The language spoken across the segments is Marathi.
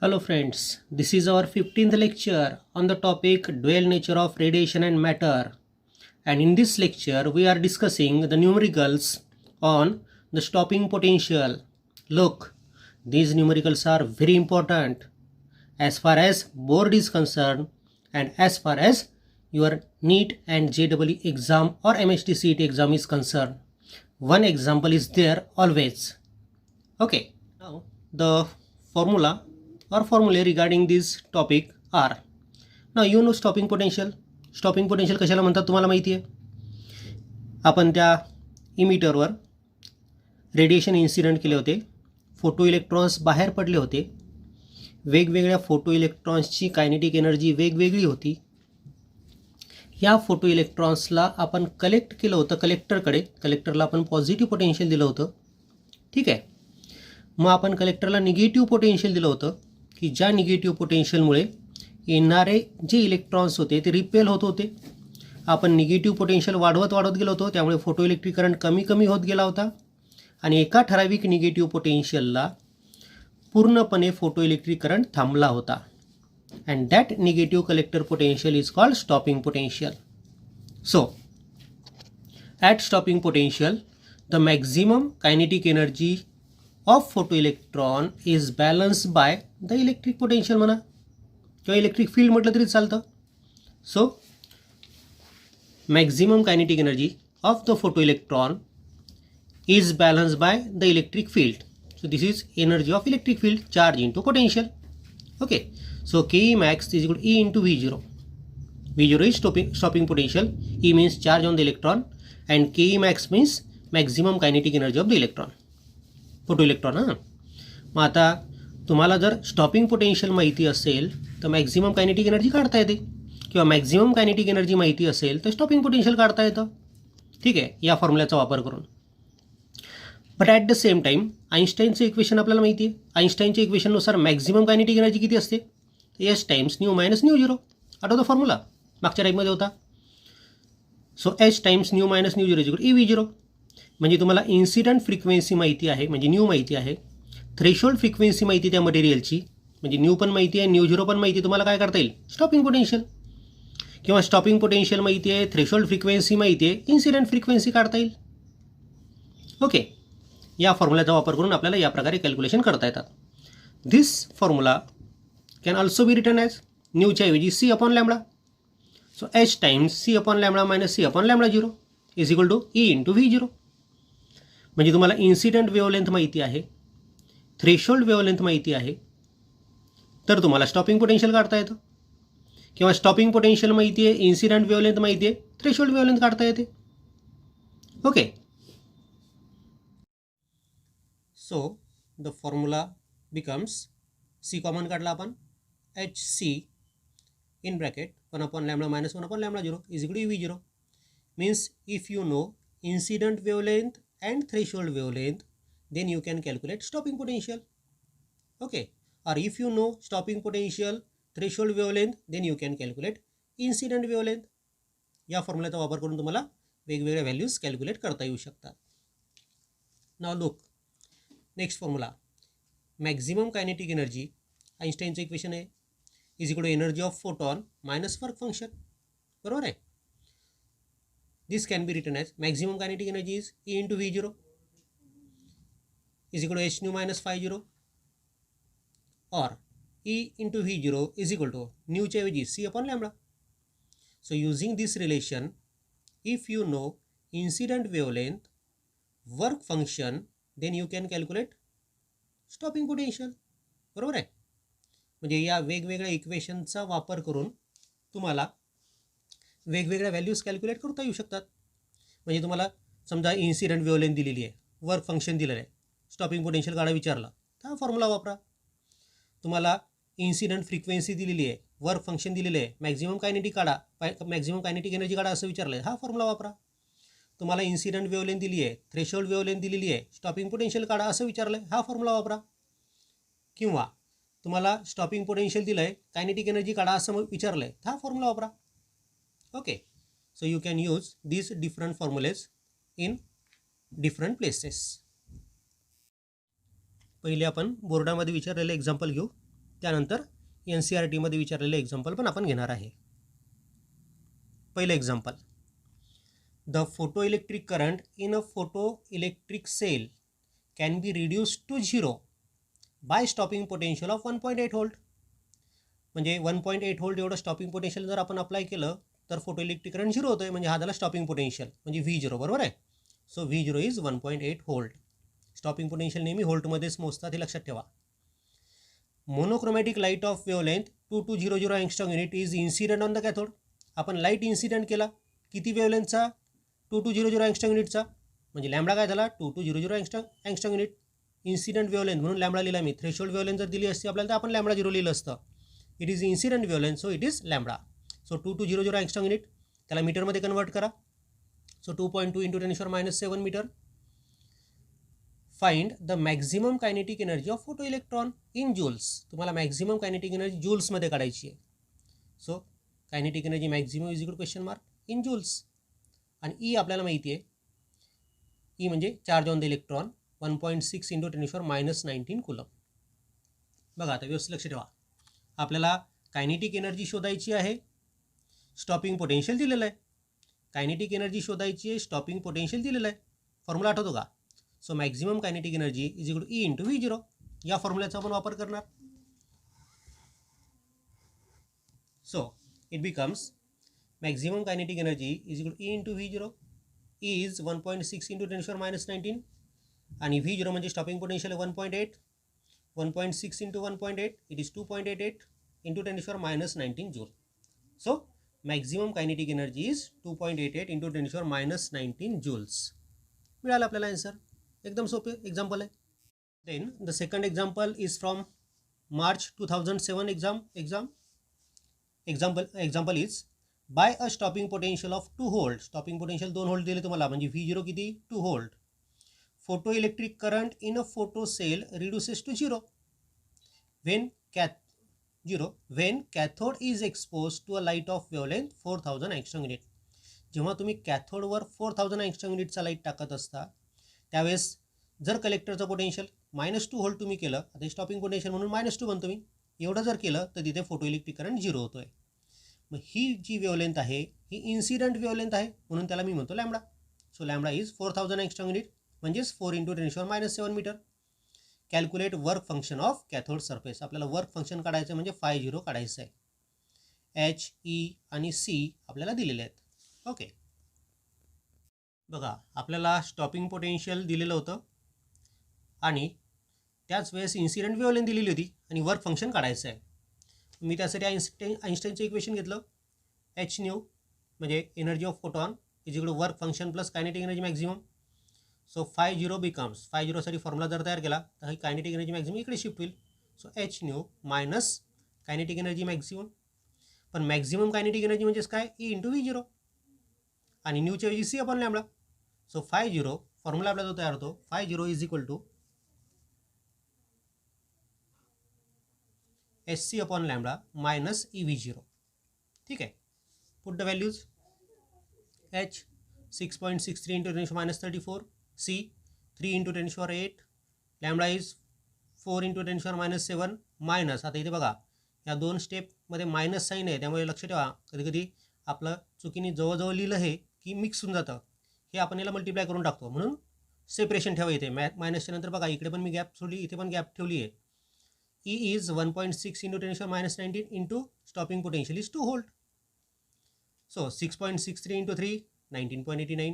Hello friends, this is our 15th lecture on the topic dual nature of radiation and matter. And in this lecture we are discussing the numericals on the stopping potential. Look, these numericals are very important as far as board is concerned and as far as your NEET and JEE exam or MHT CET exam is concerned. One example is there always. Okay, now the formula or formulae regarding this topic are, now you know stopping potential. Stopping potential कशाला म्हणतात तुम्हाला माहिती आहे. आपण त्या इमिटरवर रेडिएशन इन्सिडेंट केले होते, फोटो इलेक्ट्रॉन्स बाहेर पडले होते, वेगवेगळ्या फोटो इलेक्ट्रॉन्सची कायनेटिक एनर्जी वेगवेगळी होती. या फोटो इलेक्ट्रॉन्सला आपण कलेक्ट केलं होतं कलेक्टरला आपण पॉझिटिव्ह पोटेन्शियल दिलं होतं. ठीक आहे. मग आपण कलेक्टरला निगेटिव्ह पोटेन्शियल दिलं होतं की ज्या निगेटिव्ह पोटेन्शियलमुळे येणारे जे इलेक्ट्रॉन्स होते ते रिपेल होत होते. आपण निगेटिव्ह पोटेन्शियल वाढवत गेलो होतो, त्यामुळे फोटो इलेक्ट्रिक करंट कमी कमी होत गेला होता आणि एका ठराविक निगेटिव्ह पोटेन्शियलला पूर्णपणे फोटो इलेक्ट्रिक करंट थांबला होता. And that negative collector potential is called stopping potential. So at stopping potential the maximum kinetic energy of photo electron is balanced by the electric potential म्हणा किंवा इलेक्ट्रिक फील्ड म्हटलं तरी चालतं. So maximum kinetic energy of the photo electron is balanced by the electric field. So this is energy of electric field, charge into potential. Okay, so Ke max is equal to E into V0. V0 is stopping potential, E means charge on the electron and Ke max means maximum kinetic energy of the electron, photo electron. मग आता तुम्हाला जर स्टॉपिंग पोटेन्शियल माहिती असेल तर मॅक्झिमम कायनेटिक एनर्जी काढता येते, किंवा मॅक्झिमम कायनेटिक एनर्जी माहिती असेल तर स्टॉपिंग पोटेन्शियल काढता येतं. ठीक आहे, या फॉर्म्युल्याचा वापर करून. But at the same time आईन्स्टाईनचं इक्वेशन आपल्याला माहिती आहे. आईन्स्टाईनच्या इक्वेशननुसार मॅक्झिमम कायनेटिक एनर्जी किती असते? H times nu minus nu zero. आठवतो फॉर्म्युला मागच्या टाईपमध्ये होता. So h times nu minus nu zero is equal e V zero. म्हणजे तुम्हाला इन्सिडंट फ्रिक्वेन्सी माहिती आहे, म्हणजे न्यू माहिती आहे, थ्रेशोल्ड फ्रिक्वेन्सी माहिती त्या मटेरियलची, म्हणजे न्यू पण माहिती आहे, न्यू झिरो पण माहिती. तुम्हाला काय करता येईल? स्टॉपिंग पोटेन्शियल, किंवा स्टॉपिंग पोटेन्शियल माहिती आहे, थ्रेशोल्ड फ्रिक्वेन्सी माहिती आहे, इन्सिडंट फ्रिक्वेन्सी काढता येईल. ओके, या फॉर्म्युल्याचा वापर करून आपल्याला या प्रकारे कॅल्क्युलेशन करता येतात. This formula can also be written as न्यूच्या ऐवजी c upon lambda. So h times c upon lambda minus c upon lambda zero is equal to E into V zero. म्हणजे तुम्हाला इन्सिडंट वेव्हलेंथ माहिती आहे, थ्रेशोल्ड वेव्हलेंथ माहिती आहे, तर तुम्हाला स्टॉपिंग पोटेन्शियल काढता येतं, किंवा स्टॉपिंग पोटेन्शियल माहिती आहे, इन्सिडंट वेव्हलेंथ माहिती आहे, थ्रेशोल्ड वेव्हलेंथ काढता येते. Okay, so the formula becomes C common काढला आपण, H C in bracket 1 upon lambda minus 1 upon lambda zero is equal to V zero. Means if you know incident wavelength and threshold wavelength, then you can calculate stopping potential. Okay, or if you know stopping potential, threshold wavelength, then you can calculate incident wavelength. या फॉर्म्युल्याचा वापर करून तुम्हाला वेगवेगळ्या व्हॅल्यूज कॅल्क्युलेट करता येऊ शकतात. Now look next formula, maximum kinetic energy, आईन्स्टाईनचं इक्वेशन आहे, is equal to energy of photon minus work function. बरोबर आहे. This can be written as maximum kinetic energy is E into V0 is equal to h nu minus phi 0, or E into V0 is equal to nu च्या ऐवजी C upon lambda. So using this relation, if you know incident wavelength, work function, then you can calculate stopping potential. बरोबर आहे. म्हणजे या वेगवेगळ्या इक्वेशनचा वापर करून तुम्हाला वेगवेगळ्या व्हॅल्यूज कॅल्क्युलेट करता येऊ शकतात. म्हणजे तुम्हाला समजा इन्सिडंट वेव्हलेंथ दिलेली आहे, वर्क फंक्शन दिलेलं आहे, स्टॉपिंग पोटेन्शियल काढा विचारला तर हा फॉर्म्युला वापरा. तुम्हाला इन्सिडंट फ्रिक्वेन्सी दिलेली आहे, वर्क फंक्शन दिलेलं आहे, मॅक्झिमम कायनेटिक काढा, मॅक्झिमम कायनेटिक एनर्जी काढा असं विचारलं आहे, हा फॉर्म्युला वापरा. तुम्हाला इन्सिडंट वेव्हलेंथ दिली आहे, थ्रेशोल्ड वेव्हलेंथ दिलेली आहे, स्टॉपिंग पोटेन्शियल काढा असं विचारलं आहे, हा फॉर्म्युला वापरा. किंवा तुम्हाला स्टॉपिंग पोटेन्शियल दिलं आहे, कायनेटिक एनर्जी काढा असं विचारलं आहे, हा फॉर्म्युला वापरा. Okay, so you can use these different formulas in different places. पहिले आपण बोर्डामध्ये विचारलेले एक्झाम्पल घेऊ. त्यानंतर NCERTमध्ये विचारलेले एक्झाम्पल पण आपण घेणार आहे. पहिलं example, the photoelectric current in a photoelectric cell can be reduce to 0 by stopping potential of 1.8 volt. म्हणजे 1.8 व्होल्ट एवढं स्टॉपिंग पोटेन्शियल जर आपण अप्लाय केलं तर फोटोइलेक्ट्रिक करंट 0 होतं आहे. म्हणजे हा झाला स्टॉपिंग पोटेन्शियल म्हणजे V0, बरोबर आहे. So V0 is 1.8 volt. Stopping potential नेहमी व्होल्टमध्येच मोजतात, हे लक्षात ठेवा. Monochromatic light of wavelength 2200 angstrom unit is incident on the cathode. आपण लाईट इन्सिडेंट केला किती वेवलेंथचा? 2200 अँगस्ट्रॉम युनिटचा. म्हणजे लॅम्बडा काय झाला? 2200 अँगस्ट्रॉम युनिट. इन्सिडेंट वेवलेंथ म्हणून लॅम्बडा लिहिला मी. थ्रेशोल्ड वेवलेंथ जर दिली असती आपल्याला तर आपण लॅम्बडा 0 लिहिलं असतं. It is incident wavelength, so it is lambda. So 2200 angstrom unit, त्याला मीटरमध्ये कन्वर्ट करा. So 2.2 into 10⁻⁷ metre. Find the maximum kinetic energy of photoelectron in joules. तुम्हाला मॅक्झिमम कायनेटिक एनर्जी जूल्समध्ये काढायची आहे. So kinetic energy maximum is equal question mark in joules. आणि ई आपल्याला माहिती आहे, ई म्हणजे charge on the electron 1.6 into 10⁻⁹ coulomb. बघा आता व्यवस्थित लक्ष ठेवा. आपल्याला कायनेटिक एनर्जी शोधायची आहे, स्टॉपिंग पोटेन्शियल दिलेलं आहे. कायनेटिक एनर्जी शोधायची आहे, स्टॉपिंग पोटेन्शियल दिलेलं आहे. फॉर्म्युला आठवतो का? So maximum kinetic energy is equal to E into V0. या फॉर्म्युल्याचा आपण वापर करणार. So it becomes maximum kinetic energy is equal to E into V0. E is 1.6 into 10⁻⁹ आणि V0 म्हणजे stopping potential 1.8. 1.6 into 1.8 it is 2.88 into 10⁻⁹ joule. So maximum kinetic energy is 2.88 into 10⁻⁹ joules. मिळालं आपल्याला आन्सर. एकदम सोपे एक्झाम्पल आहे. Then the second example is from March 2007 example is by a stopping potential of 2 volt. Stopping potential 2 volt दिले तुम्हाला, म्हणजे V0 किती? 2 volt. Photoelectric current in a photocell reduces to 0 when cathode is exposed to a light of wavelength 4000 angstrom unit. जेव्हा तुम्ही कॅथोडवर 4000 angstrom युनिटचा लाईट टाकत असता त्यावेळेस जर कलेक्टरचं पोटेन्शियल -2 व्होल्ट तुम्ही केलं, आता स्टॉपिंग पोटेन्शियल म्हणून -2 बनतो मी, एवढं जर केलं तर तिथे फोटो इलेक्ट्रिक करंट 0 होतो आहे. मग ही जी वेवलेंथ आहे ही इन्सिडेंट वेवलेंथ आहे, म्हणून त्याला मी म्हणतो lambda. So lambda is 4000 angstrom unit म्हणजेच 4 into 10⁻⁷ metre. Calculate work function of cathode surface. आपल्याला वर्क फंक्शन काढायचं म्हणजे 0 काढायचं आहे. H, E आणि C आपल्याला दिलेले आहेत. ओके, बघा आपल्याला स्टॉपिंग पोटेन्शियल दिलेलं होतं आणि त्याच वेळेस इन्सिडेंट वेवलेंथ दिलेली होती आणि वर्क फंक्शन काढायचं आहे. मी त्यासाठी आइन्स्टाईनचं इक्वेशन घेतलं. H न्यू म्हणजे energy of photon is equal to work function plus kinetic energy maximum. So 50 becomes 50 साठी फॉर्म्युला जर तयार केला तर ही कायनेटिक एनर्जी मॅक्झिमम इकडे शिफ्ट होईल. So H nu minus kinetic energy maximum. पण मॅक्झिमम कायनेटिक एनर्जी म्हणजेच काय? E इंटू V0 आणि न्यूच्या ऐवजी C upon lambda. So 50 formula आपला जो तयार होतो 50 is equal to SC upon lambda minus EV0. ठीक आहे, put the values. H 6.63 into 10⁻34, C 3 into 10⁸, lambda is 4 into 10⁻⁷ minus. आता इथे बघा या दोन स्टेपमध्ये मायनस साईन आहे, त्यामुळे लक्ष ठेवा कधी कधी आपलं चुकीने जवळजवळ लिहिलं हे की मिक्स होऊन जातं. हे आपण याला मल्टिप्लाय करून टाकतो, म्हणून सेपरेशन ठेवा इथे. मायनसच्या नंतर बघा इकडे पण मी गॅप सोडली, इथे पण गॅप ठेवली आहे. E is 1.6 into 10⁻⁹ into stopping potential is 2 volt. So 6.63 into 3 19.89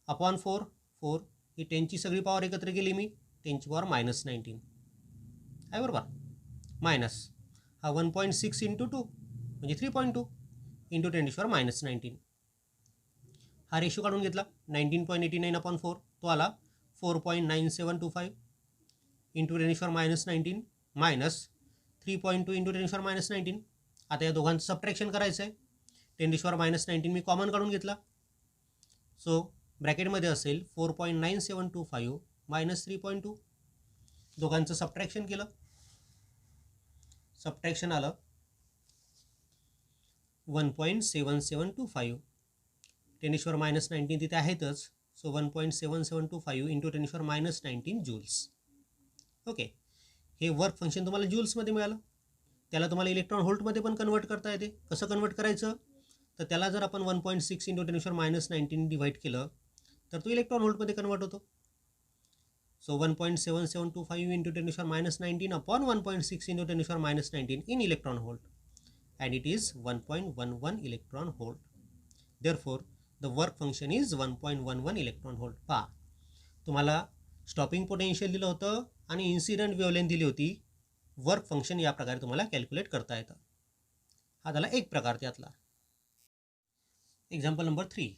upon 4 ही 10ची सगळी पॉवर एकत्र केली मी, 10ची पॉवर -19 आहे, बरोबर. मायनस हा 1.6 इंटू 2 म्हणजे 3.2 इंटू 10⁻⁻19. हा रेशो काढून घेतला 19.89 अपॉन 4, तो आला 4.9725 इंटू 10⁻⁻19 मायनस 3.2 इंटू 10⁻⁻19. आता या दोघांचं सबट्रॅक्शन करायचं आहे. 10⁻⁻19 मी कॉमन काढून घेतला. सो ब्रॅकेटमध्ये असेल 4.9725 मायनस 3.2. दोघांचं सबट्रॅक्शन केलं, सबट्रॅक्शन आलं 1.7725. 10⁻⁻19 तिथे आहेतच, सो 1.7725 इंटू 10⁻⁻19 जूल्स. ओके, हे वर्क फंक्शन तुम्हाला ज्यूल्समध्ये मिळालं. त्याला तुम्हाला इलेक्ट्रॉन व्होल्टमध्ये पण कन्वर्ट करता येते. कसं कन्वर्ट करायचं, तर त्याला जर आपण 1.6 इंटू 10⁻⁻19 डिवाइड केलं तर तो इलेक्ट्रॉन व्होल्टमध्ये कन्वर्ट होतो. So 1.7725 into 10⁻19 upon 1.6 into 10⁻19 in electron volt, and it is 1.11 electron volt. Therefore, the work function is 1.11 electron volt. पहा, तुम्हाला स्टॉपिंग पोटेन्शियल दिलं होतं आणि इन्सिडेंट वेव्हलेंथ दिली होती. वर्क फंक्शन या प्रकारे तुम्हाला कॅल्क्युलेट करता येतं. हा झाला एक प्रकार त्यातला. Example number 3.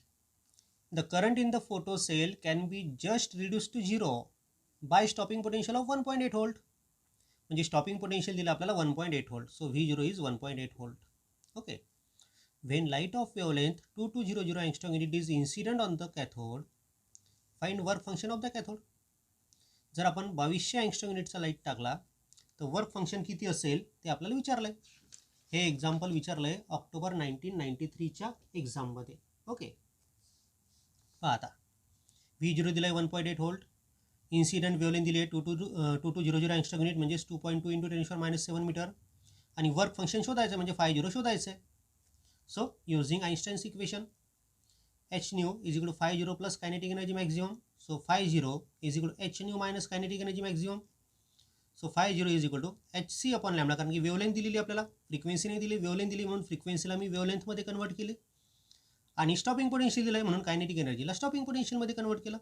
The current in the photocell can be just reduce to 0 by stopping potential of 1.8 volt. म्हणजे स्टॉपिंग पोटेन्शियल दिलं आपल्याला 1.8 volt. So V0 is 1.8 volt. Okay. When light of wavelength 2200 angstrom unit is incident on the cathode, find work function of the cathode. जर आपण 2200 एंगस्ट्रॉम युनिटचा लाईट टाकला तर वर्क फंक्शन किती असेल ते आपल्याला विचारलंय. हे एक्झाम्पल विचारलंय ऑक्टोबर 1993च्या एक्झाममध्ये. ओके. पहा आता, V0 दिलाय 1.8 व्होल्ट, इन्सिडेंट वेवलेंथ दिली आहे 2200 एंगस्ट्रॉम युनिट म्हणजेच 2.2 इंटू 10⁻⁻7 मीटर, आणि वर्क फंक्शन शोधायचं म्हणजे φ0 शोधायचं आहे. So using Einstein's equation, h nu is equal to φ0 plus kinetic energy maximum. So φ0 is equal to h nu minus kinetic energy maximum. So φ0 is equal to hc upon lambda, कारण की वेवलेंथ दिलेली आपल्याला, फ्रिक्वेन्सी नाही दिली, वेवलेंथ दिली म्हणून फ्रिक्वेन्सीला मी वेवलेंथमध्ये कन्वर्ट केली, आणि स्टॉपिंग पोटेन्शियल दिलं आहे म्हणून कायनेटिक एनर्जीला स्टॉपिंग पोटेन्शियलमध्ये कन्वर्ट केलं.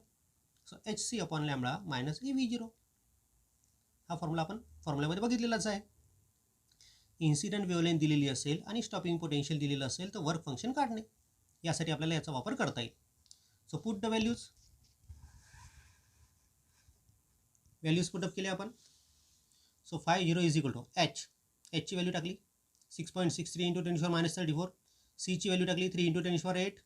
So hc upon lambda minus V0. हा फॉर्म्युला आपण फॉर्म्युल्यामध्ये बघितलेलाच आहे. इन्सिडेंट वेवलेंथ दिलेली असेल आणि स्टॉपिंग पोटेन्शियल दिलेलं असेल तर वर्क फंक्शन काढणे, यासाठी आपल्याला याचा वापर करता येईल. So put the values put up केले आपण. सो φ0 इज इक्वल टू ची व्हॅल्यू टाकली 6.63 इंटू 10⁻34, ची व्हॅल्यू टाकली 3 इंटू 10⁻8,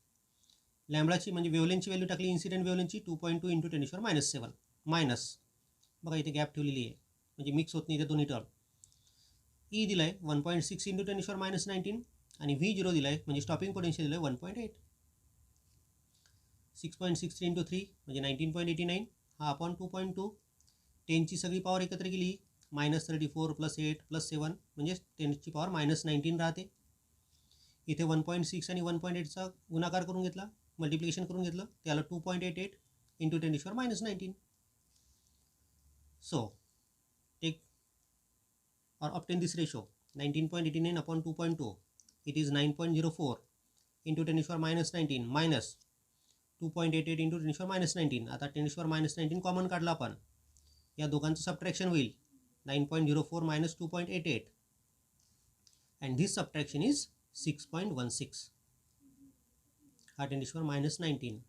लॅम्बडाची म्हणजे वेवलेंथची व्हॅल्यू टाकली इन्सिडेंट वेवलेंथची 2.2 इंटू 10⁻7 मायनस, बघा इथे गॅप ठेवलेली आहे म्हणजे मिक्स होत नाही इथे दोन्ही टर्म. ई दिलं आहे 1.6 इंटू 10⁻19 आणि V0 दिलं आहे म्हणजे स्टॉपिंग पोटेन्शियल दिलं आहे 1.8. 6.63 इंटू 3 म्हणजे 19.89, हा अपॉन 2.2, 10ची सगळी पॉवर एकत्र केली -34 प्लस 8 प्लस 7 म्हणजे 10ची पॉवर -19 राहते. इथे 1.6 आणि 1.8चा गुणाकार करून घेतला, मल्टिप्लिकेशन करून घेतलं, त्याला 2.88 into 10⁻19. So take or obtain this ratio 19.89 upon 2.2, it is 9.04 into 10⁻19 minus 2.88 into 10⁻19. आता 10⁻19 कॉमन काढला आपण, या दोघांचं सबट्रॅक्शन होईल 9.04 minus 2.88 and this subtraction is 6.16. हा 10⁻19.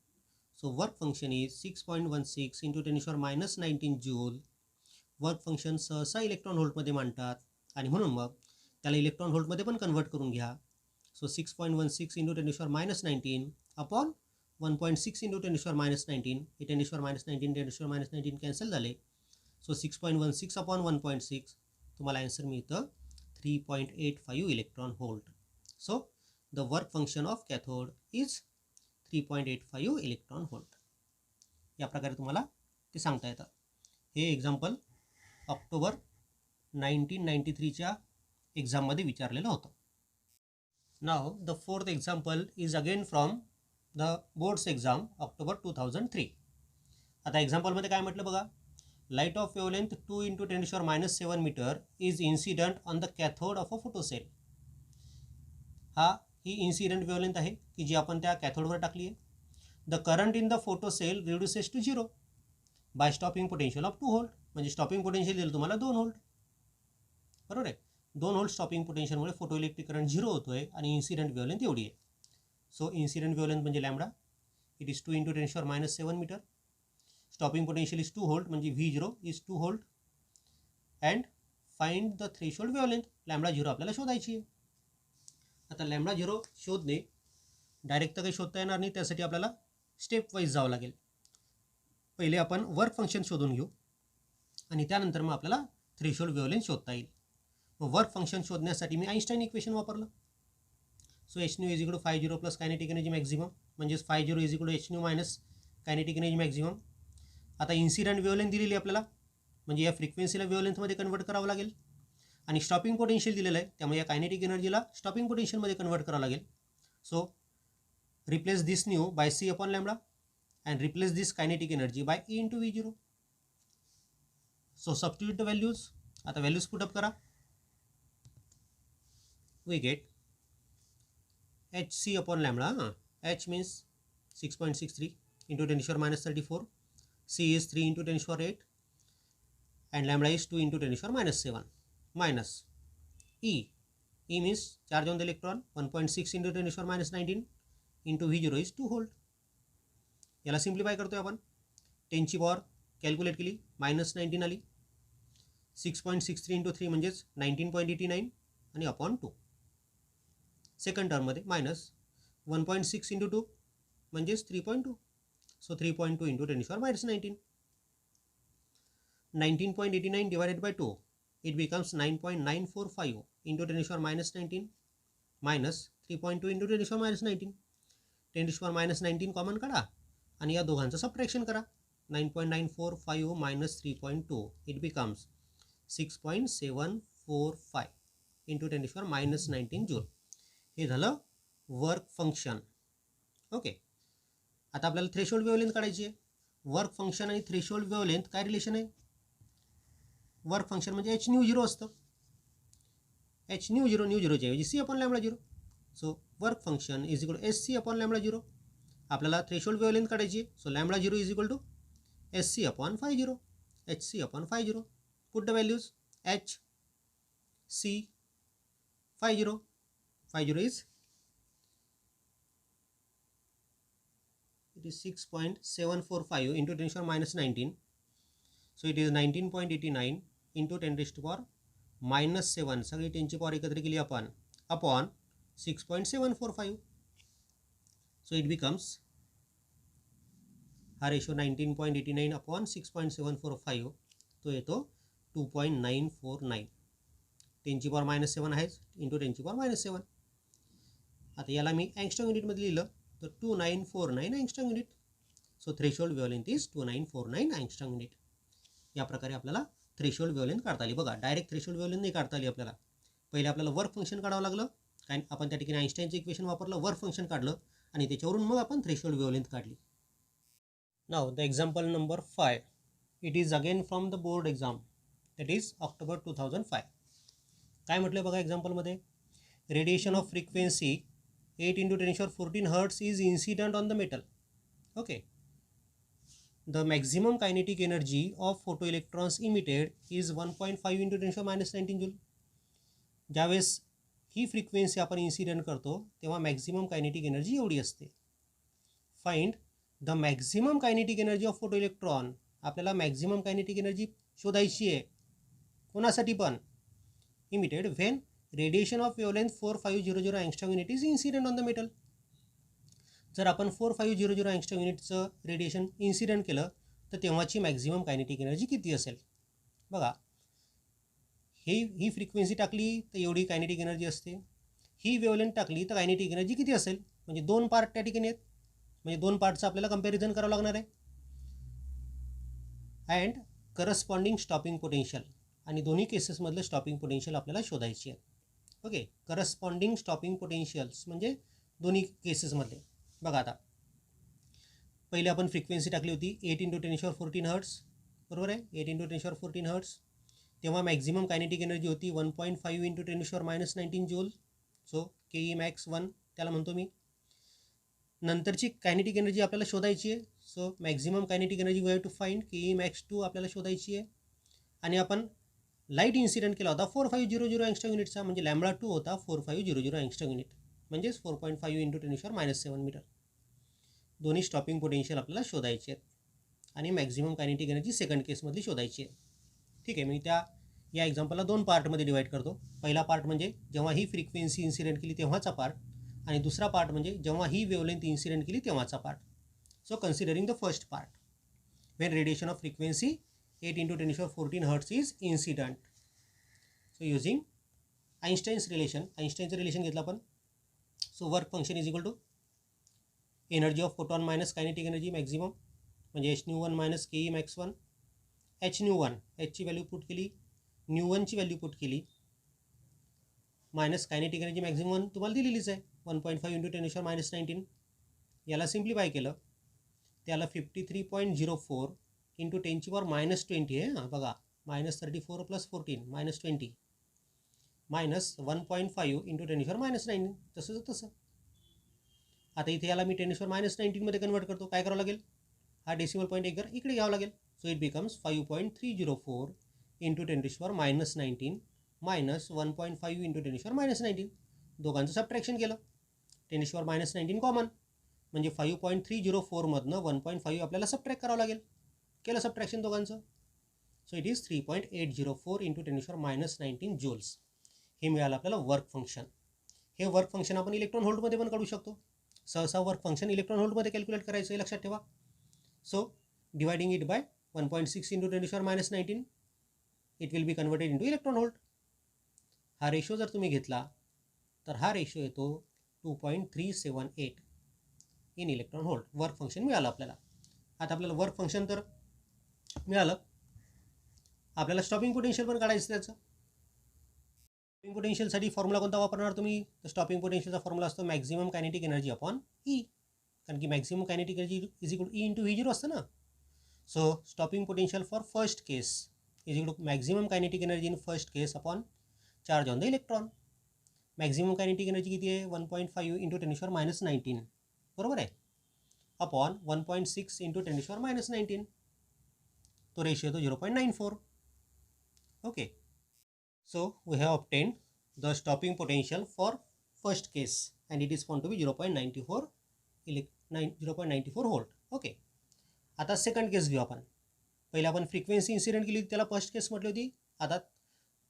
So work function is 6.16 into 10⁻19 joule. Work function सहसा इलेक्ट्रॉन व्होल्टमध्ये मांडतात आणि म्हणून मग त्याला इलेक्ट्रॉन व्होल्टमध्ये पण कन्वर्ट करून घ्या. सो 6.16 इंटू 10⁻19 अपॉन 1.6 इंटू 10⁻19, हे 10⁻19 कॅन्सल झाले. सो 6.16 अपॉन 1.6 तुम्हाला आन्सर मिळतं 3.85 electron volt. So the work function of cathode is 3.85 electron volt. या प्रकारे तुम्हाला ते सांगता येतं. हे एक्झाम्पल ऑक्टोबर 1993च्या एक्झाममध्ये विचारलेलं होतं. Now the fourth example is again from the boards exam October 2003. आता एक्झाम्पलमध्ये काय म्हटलं बघा, light of wavelength 2 into 10⁻7 metre is incident on the cathode of a photocell. ही इन्सिडंट वेवलेंथ आहे की जी आपण त्या कॅथोडवर टाकली आहे. The current in the photocell reduces to 0 by stopping potential of 2 volt. म्हणजे स्टॉपिंग पोटेन्शियल दिलं तुम्हाला 2 व्होल्ट, बरोबर आहे. 2 व्होल्ट स्टॉपिंग पोटेन्शियलमुळे फोटो इलेक्ट्रिक करंट 0 होतोय आणि इन्सिडेंट वेवलेंथ एवढी आहे. सो इन्सिडेंट वेवलेंथ म्हणजे lambda, it is 2 into 10⁻7 metre. Stopping potential is 2 volt म्हणजे V0 is 2 volt. And find the threshold wavelength, lambda 0 आपल्याला शोधायची आहे. आता लॅम्बडा 0 शोधणे डायरेक्ट तर काही शोधता येणार नाही, त्यासाठी आपल्याला स्टेप वाईज जावं लागेल. पहिले आपण वर्क फंक्शन शोधून घेऊ आणि त्यानंतर मग आपल्याला थ्रेशोल्ड वेवलेंथ शोधता येईल. मग वर्क फंक्शन शोधण्यासाठी मी आइन्स्टाईन इक्वेशन वापरलं. So h nu is equal to φ0 plus kinetic energy maximum म्हणजेच φ0 is equal to h nu minus kinetic energy maximum. आता इन्सिडेंट वेवलेंथ दिलेली आपल्याला म्हणजे या फ्रिक्वेन्सीला वेव्हलेंथमध्ये कन्वर्ट करावं लागेल आणि स्टॉपिंग पोटेन्शियल दिलेलं आहे, त्यामुळे या कायनेटिक एनर्जीला स्टॉपिंग पोटेन्शियलमध्ये कन्वर्ट करावं लागेल. So replace this nu by c upon lambda and replace this kinetic energy by e into V0. So substitute the values. आता व्हॅल्यूज पुटअप करा. We get hc upon lambda. H means 6.63 into 10 to the power minus 34. C is 3 into 10 to the power 8 and lambda is 2 into 10 to the power minus 7 minus E. E means charge on the electron 1.6 into 10 to the power minus 19 into V0 is 2 volt. याला सिम्प्लिफाय करतोय आपण. 10 ची पॉवर कॅल्क्युलेट केली -19 आली. 6.63 into 3 म्हणजेच 19.89 आणि अपॉन 2. सेकंड टर्ममध्ये -1.6 into 2 म्हणजेच 3.2. So 3.2 into 10 to the power minus 19. 19.89 divided by 2, it becomes 9.945 into 10 to the power minus 19 minus 3.2 into 10 to the power minus 19. 10 to the power minus 19 common काढा आणि या दोघांचं सबट्रॅक्शन करा. 9.945 minus 3.2, it becomes 6.745 into 10 to the power minus 19 joule. हे झालं वर्क फंक्शन. ओके, आता आपल्याला थ्रेशोल्ड वेव्हलेंथ काढायची आहे. वर्क फंक्शन आणि थ्रेशोल्ड वेव्हलेंथ काय रिलेशन आहे? वर्क फंक्शन म्हणजे h न्यू 0 असतं. h न्यू 0 न्यू 0च्या ऐवजी c upon lambda 0. So work function is equal to SC upon lambda 0. आपल्याला थ्रेशोल्ड वेव्हलेंथ काढायची आहे. So lambda 0 is equal to SC upon 50. HC upon 50. Put the values. h c 50. 50 is 6.745 into 10 to the power minus 19. So it is 19.89 into 10 to the power minus 7. सगळी 10 ची पॉवर एकत्र केली आपण अपॉन 6.745. So it becomes हा रेशो 19.89 अपॉन 6.745 तो येतो 2.949. 10 ची पॉवर मायनस 7 आहेच इंटू 10 ची पॉवर मायनस 7. आता याला मी अँगस्ट्रॉम युनिटमध्ये लिहिलं तर 2949 angstrom unit. So threshold wavelength is 2949 angstrom unit. या प्रकारे आपल्याला थ्रेशोल्ड वेव्हलेंथ काढता आली. बघा, डायरेक्ट थ्रेशोल्ड वेव्हलेंथ नाही काढता आली आपल्याला. पहिले आपल्याला वर्क फंक्शन काढावं लागलं, कारण आपण त्या ठिकाणी आइन्स्टाईनचं इक्वेशन वापरलं, वर्क फंक्शन काढलं आणि त्याच्यावरून मग आपण थ्रेशोल्ड वेव्हलेंथ काढली. Now the example number 5. It is again from the board exam, that is October 2005. काय म्हटलं बघा एक्झाम्पलमध्ये? Radiation of frequency 8 into 10 to the power 14 hertz is incident on the metal. Okay. The maximum kinetic energy of photoelectrons emitted is 1.5 into 10 to the power minus 19 joule. ज्यावेळेस ही फ्रिक्वेन्सी आपण इन्सिडेंट करतो तेव्हा मॅक्झिमम कायनेटिक एनर्जी एवढी असते. Find the maximum kinetic energy of photoelectron. आपल्याला मॅक्झिमम कायनेटिक एनर्जी शोधायची आहे. कोणासाठी पण? Emitted when radiation of wavelength 4500 angstrom unit is incident on the metal. जर आपण 4500 अँगस्ट्रॉम युनिटचं रेडिएशन इन्सिडेंट केलं तर तेव्हाची मॅक्झिमम कायनेटिक एनर्जी किती असेल? बघा, ही फ्रिक्वेन्सी टाकली तर एवढी कायनेटिक एनर्जी असते. ही वेवलेंथ टाकली तर कायनेटिक एनर्जी किती असेल? म्हणजे 2 पार्ट त्या ठिकाणी आहेत, म्हणजे 2 पार्टचं आपल्याला कंपॅरिझन करावं लागणार आहे. अँड करस्पॉन्डिंग स्टॉपिंग पोटेन्शियल, आणि दोन्ही केसेसमधलं स्टॉपिंग पोटेन्शियल आपल्याला शोधायची आहे. ओके, करस्पॉन्डिंग स्टॉपिंग पोटेन्शियल्स म्हणजे दोन्ही केसेसमधले. बघा, आता पहिले आपण फ्रिक्वेन्सी टाकली होती 8 into 10 to the power 14 hertz, बरोबर आहे. 8 into 10 to the power 14 hertz. तेव्हा मॅक्झिमम कायनेटिक एनर्जी होती 1.5 into 10 to the power minus 19 joule. So K max 1 त्याला म्हणतो मी. नंतरची कायनेटिक एनर्जी आपल्याला शोधायची आहे. So maximum kinetic energy we have to find K max 2 आपल्याला शोधायची आहे. आणि आपण लाईट इन्सिडेंट केला होता 4500 अँगस्ट्रॉम युनिटचा, म्हणजे लॅम्बडा 2 होता 4500 अँगस्ट्रॉम युनिट, म्हणजेच 4.5 into 10 to the power minus 7 metre. दोन्ही स्टॉपिंग पोटेन्शियल आपल्याला शोधायचे आहेत आणि मॅक्झिमम कायनेटिक एनर्जी सेकंड केसमधली शोधायची आहे. ठीक आहे, मी या एक्झाम्पलला 2 पार्टमध्ये डिवाईड करतो. पहिला पार्ट म्हणजे जेव्हा ही फ्रिक्वेन्सी इन्सिडेंट केली तेव्हाचा पार्ट, आणि दुसरा पार्ट म्हणजे जेव्हा ही वेवलेंथ इन्सिडेंट केली तेव्हाचा part. So considering the first part, when radiation of frequency 8 into 10 to the power 14 hertz is incident. So using Einstein's relation, Einsteinचं रिलेशन घेतलं आपण. So work function is equal to energy of photon minus kinetic energy maximum, म्हणजे h nu 1 minus k max 1 h nu one, एचची व्हॅल्यू पुट केली, न्यू वनची व्हॅल्यू पुट केली, मायनस कायनेटिक एनर्जी मॅक्झिमम तुम्हाला दिलेलीच आहे 1.5 इंटू 10⁻⁻19. याला सिम्प्लिफाय केलं त्याला 53.04 इंटू 10⁻⁻20 आहे. हां बघा, -34 + 14 -20 मायनस 1.5 इंटू 10⁻⁻19. तसं आता इथे याला मी 10⁻⁻19 मध्ये कन्वर्ट करतो. काय करावं लागेल, हा डेसिमल पॉईंट इकडे घ्यावं लागेल. So it becomes 5.304 into 10⁻⁻19 minus 1.5 into 10⁻⁻19. दोघांचं सबट्रॅक्शन केलं, 10⁻⁻19 कॉमन, म्हणजे 5.304 मधनं 1.5 आपल्याला सबट्रॅक्ट करावं लागेल. केलं सबट्रॅक्शन दोघांचं. So it is 3.804 into 10⁻⁻19 joules. हे मिळालं आपल्याला वर्क फंक्शन. हे वर्क फंक्शन आपण इलेक्ट्रॉन व्होल्टमध्ये पण काढू शकतो. सहसा वर्क फंक्शन इलेक्ट्रॉन व्होल्टमध्ये कॅल्क्युलेट करायचं आहे, लक्षात ठेवा. So dividing it by 1.6 into 10⁻⁻19 it will be converted into electron volt. हा रेशो जर तुम्ही घेतला तर हा रेशो येतो 2.378 in electron volt. Work function मिळालं आपल्याला. आता आपल्याला वर्क फंक्शन तर मिळालं, आपल्याला स्टॉपिंग पोटेन्शियल पण काढायचं त्याचं. स्टॉपिंग पोटेन्शियलसाठी फॉर्म्युला कोणता वापरणार तुम्ही, तर स्टॉपिंग पोटेन्शियलचा फॉर्म्युला असतो maximum kinetic energy upon e. कारण की maximum kinetic energy is equal e into V zero असतं ना. So stopping potential for first case is equal to maximum kinetic energy in first case upon charge on the electron. Maximum kinetic energy किती आहे, 1.5 इंटू 10⁻⁻19 बरोबर आहे, अपॉन 1.6 इंटू 10⁻⁻19. तो रेशियो येतो 0.94. Okay, so we have obtained the stopping potential for first case and it is found to be 0.94 volt. Okay, आता सेकंड केस घेऊ आपण. पहिला आपण फ्रिक्वेन्सी इन्सिडेंट केली, त्याला फर्स्ट केस म्हटली होती. आता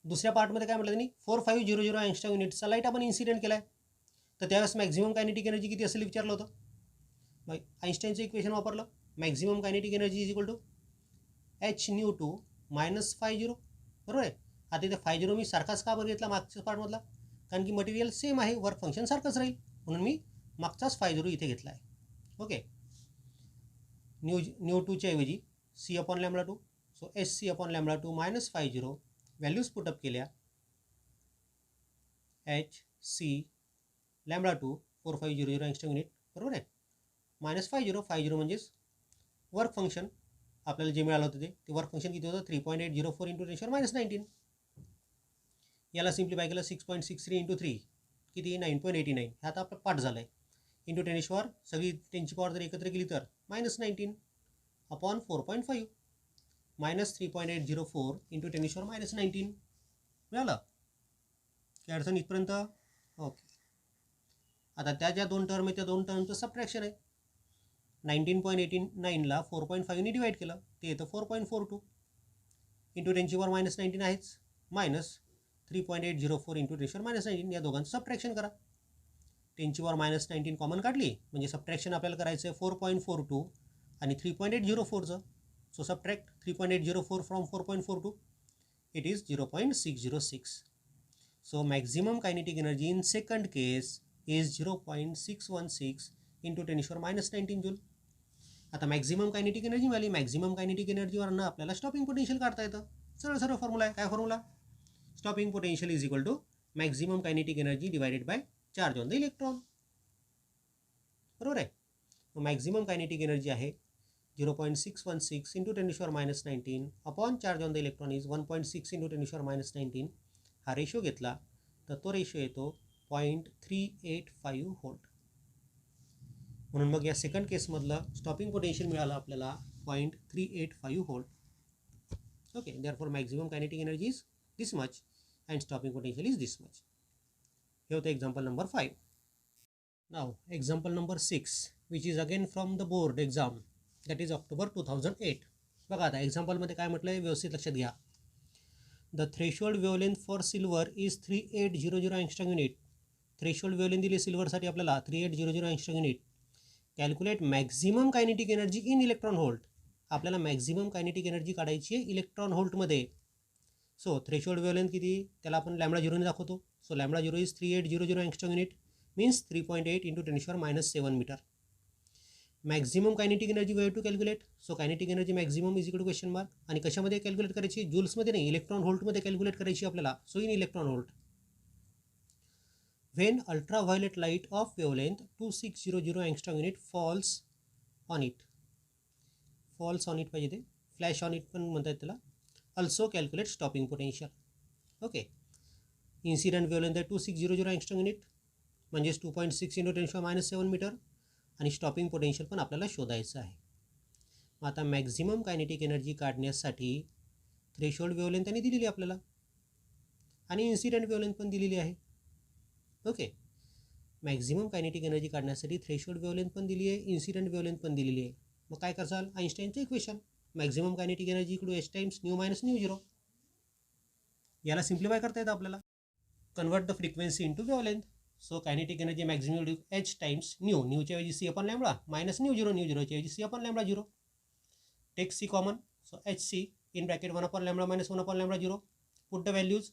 दुसऱ्या पार्टमध्ये काय म्हटलं त्यांनी, 4500 अँगस्ट्रॉम युनिटचा लाईट आपण इन्सिडेंट केला आहे. तर त्यावेळेस मॅक्झिमम कायनेटिक एनर्जी किती असेल विचारलं होतं. मग आईन्स्टाईनचं इक्वेशन वापरलं, maximum kinetic energy is equal to h nu two minus 50. बरोबर आहे. आता इथे 50 मी सारखाच का बरं घेतला मागच्या पार्टमधला, कारण की मटेरियल सेम आहे, वर्क फंक्शन सारखंच राहील, म्हणून मी मागचाच 50 इथे घेतला आहे. ओके, न्यू टूच्या ऐवजी c upon lambda 2. So S C upon lambda 2 minus 50 values put up केल्या. H c lambda 2 4500 angstrom unit बरोबर आहे, मायनस 50 म्हणजेच वर्क फंक्शन आपल्याला जे मिळालं होतं ते वर्क फंक्शन किती होतं, 3.804 इंटू 10⁻⁻19. याला सिम्प्लिफाय केलं 6.63 इंटू 3 किती 9.89. हे आता आपलं पाठ झालं आहे. इंटू 10 सगळी 10ची पॉवर जर एकत्र केली तर -19 अपॉन 4.5 मायनस 3.804 इंटू 10⁻⁻19 मिळालं. काय अडचण इथपर्यंत. ओके, आता त्या ज्या दोन टर्म आहे त्या दोन टर्मचं सबट्रॅक्शन आहे. 19.89ला 4.5ने डिवाईड केलं ते येतं 4.42 इंटू 10⁻⁻19 आहेच, मायनस 3.804 इंटू 10⁻⁻19. या दोघांचं सबट्रॅक्शन करा. 10⁻⁻19 कॉमन काढली म्हणजे सबट्रॅक्शन आपल्याला करायचं आहे 4.42 आणि 3.804चं. So subtract 3.804 from 4.42, it is 0.606. So maximum kinetic energy in second case is 0.616 into 10⁻⁻19 joule. आता मॅक्झिमम कायनेटिक एनर्जी मिळाली. मॅक्झिमम कायनेटिक एनर्जीवरनं आपल्याला स्टॉपिंग पोटेन्शियल काढता येतं. सरळ फॉर्म्युला आहे. काय formula, stopping potential is equal to maximum kinetic energy divided by charge on the electron. बरोबर आहे. मॅक्झिमम कायनेटिक एनर्जी आहे 0.616 into 10⁻⁻19 upon charge on the electron is 1.6 into 10⁻⁻19. हा रेशो घेतला तर तो रेशो येतो 0.385 व्होल्ट. म्हणून मग या सेकंड केसमधलं स्टॉपिंग पोटेन्शियल मिळालं आपल्याला 0.385 volt. Okay, therefore maximum kinetic energy is this much and stopping potential is this much. हे होतं example number 5. Now example number 6 which is again from the board exam, that is October 2008. बघा आता एक्झाम्पलमध्ये काय म्हटलं आहे व्यवस्थित लक्षात घ्या. The threshold wavelength for silver is 3800 angstrom unit. Threshold wavelength दिली सिल्वरसाठी आपल्याला 3800 angstrom unit. Calculate maximum kinetic energy in electron volt. आपल्याला मॅक्झिमम कायनेटिक एनर्जी काढायची आहे इलेक्ट्रॉन व्होल्टमध्ये. सो थ्रेशोल्ड वेवलेंथ किती, त्याला आपण लॅम्बडा 0ने दाखवतो. So lambda 0 is 3800 angstrom unit means 3.8 into 10⁻⁻7 metre. Maximum kinetic energy we have to calculate. So kinetic energy maximum is equal to question mark. आणि कशामध्ये कॅल्क्युलेट करायची? जूल्समध्ये नाही, इलेक्ट्रॉन व्होल्टमध्ये कॅल्क्युलेट करायची आपल्याला. So in electron volt. When ultraviolet light of wavelength 2600 angstrom unit falls on it पाहिजे ते, फ्लॅश ऑन इट पण म्हणतात त्याला. Also calculate stopping potential. Okay, incident wavelength आहे 2600 angstrom युनिट, म्हणजेच 2.6 × 10⁻⁷ मीटर. आणि स्टॉपिंग पोटेन्शियल पण आपल्याला शोधायचं आहे. मग आता मॅक्झिमम कायनेटिक एनर्जी काढण्यासाठी थ्रेशोल्ड वेवलेंथ त्यांनी दिलेली आपल्याला, आणि इन्सिडेंट वेवलेंथ पण दिलेली आहे. ओके, मॅक्झिमम कायनेटिक एनर्जी काढण्यासाठी थ्रेशोल्ड वेवलेंथ पण दिली आहे, इन्सिडेंट वेवलेंथ पण दिलेली आहे. मग काय करसाल? आईन्स्टाईनचं equation, maximum kinetic energy equal to h times nu minus nu zero. याला सिम्प्लिफाय करता येतं आपल्याला. Convert the frequency into wavelength. So kinetic energy maximum h times nu, न्यूच्या ऐवजी c upon lambda, minus nu zero, nu झिरोच्या ऐवजी c upon lambda zero. Take c common. So hc in bracket 1 upon lambda minus 1 upon lambda zero. Put the values.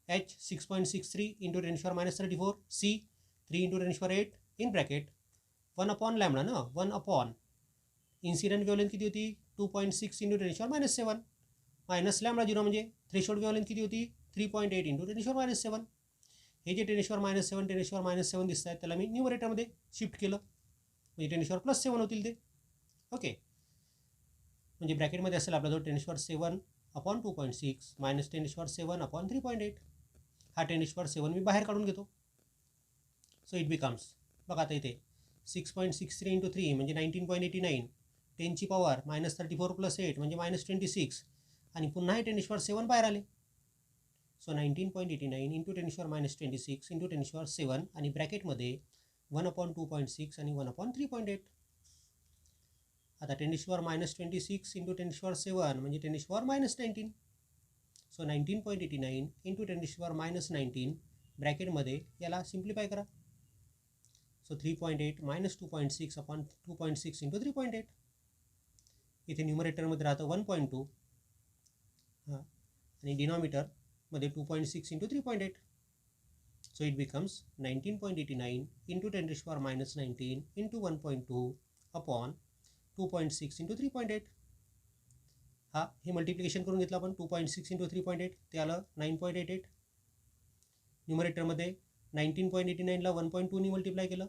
h 6.63 × 10⁻34, c 3 × 10⁸ in bracket 1 upon lambda ना, 1 अपॉन इन्सिडेंट वेवलेंथ किती होती? 2.6 × 10⁻⁷ मायनस लॅम्बडा झिरो, म्हणजे थ्रेशोल्ड वेवलेंथ किती होती? 3.8 × 10⁻⁷. हे जे 10⁻⁷ 10⁻⁷ दिसत आहेत त्याला मी न्यूमरेटरमध्ये शिफ्ट केलं, म्हणजे 10⁻+7 होतील ते. ओके, म्हणजे ब्रॅकेटमध्ये असेल आपला जो 10⁻7 अपॉन 2.6 मायनस 10⁻7 अपॉन 3.8. हा 10⁻7 मी बाहेर काढून घेतो. सो इट बिकम्स, बघा आता इथे 6.63 × 3 म्हणजे 19.89, 10ची पॉवर -34 + 8 म्हणजे -26, आणि पुन्हा हे 10⁻7 बाहेर आले. सो 19.89 × 10⁻26 × 10⁻7, आणि ब्रॅकेटमध्ये 1 अपॉन 2.6 आणि 1 अपॉन 3.8. आता 10⁻26 × 10⁻7 म्हणजे 10⁻19. सो 19.89 × 10⁻19 ब्रॅकेटमध्ये याला सिम्प्लिफाय करा. So 3.8 minus 2.6 upon 2.6 × 3.8. इथे न्यूमरेटरमध्ये राहतं 1.2, हां, आणि डिनॉमिनेटरमध्ये 2.6 × 3.8. So it becomes 19.89 × 10⁻19 × 1.2 upon 2.6 × 3.8. हा, हे मल्टिप्लिकेशन करून घेतलं आपण. 2.6 × 3.8 ते आलं 9.88. न्यूमरेटरमध्ये 19.89ला 1.2 मल्टिप्लाय केलं,